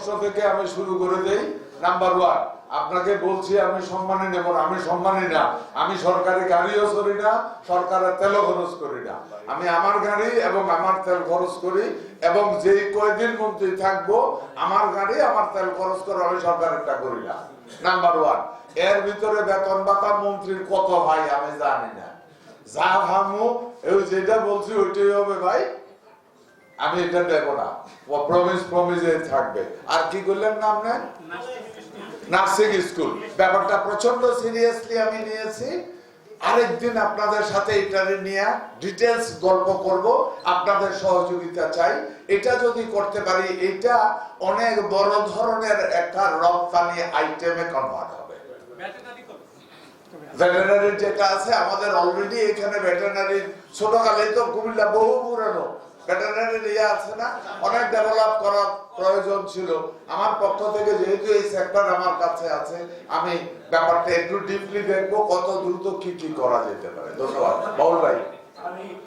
প্রশ্ন থেকে আমি শুরু করে দেই। নাম্বার 1, আপনাকে বলছি আমি সম্মানী নেব না, আমি সম্মানী না, আমি সরকারি গাড়িও চড়ি না, সরকারের তেলও খরচ করি না, আমি আমার গাড়ি এবং আমার তেল খরচ করি, এবং যেই কয়দিন মন্ত্রী থাকবো আমার গাড়ি আমার তেল খরচ করে, আমি সরকারেরটা করি না। নাম্বার 1, এর ভিতরে বেতন ভাতা মন্ত্রীর কত ভাই আমি জানি না, যা ভাবো এই যেটা বলছি ওইটাই হবে ভাই, আমি এটা দেব না, প্রমিসে থাকবে। আর কি করলেন নাম নেন? Nursing school. ব্যাপারটা প্রচন্ড সিরিয়াসলি আমি নিয়েছি। আরেকদিন আপনাদের সাথে এটা নিয়ে ডিটেইলস গল্প করব, আপনাদের সহযোগিতা চাই। এটা যদি করতে পারি এটা অনেক বড় ধরনের একটা রপ্তানি আইটেমে কনভার্ট হবে। ভেটেরিনারি যেটা আছে আমাদের অলরেডি এখানে ভেটেরিনারি ছোটকালেই তো কুমিল্লা বহু পুরানো ভেটেরিনারি ইয়ে আছে না, অনেক ডেভেলপ করার প্রয়োজন ছিল। আমার পক্ষ থেকে যেহেতু এই সেক্টর আমার কাছে আছে, আমি ব্যাপারটা একটু ডিপলি দেখবো কত দ্রুত কি কি করা যেতে পারে। ধন্যবাদ বাউল ভাই।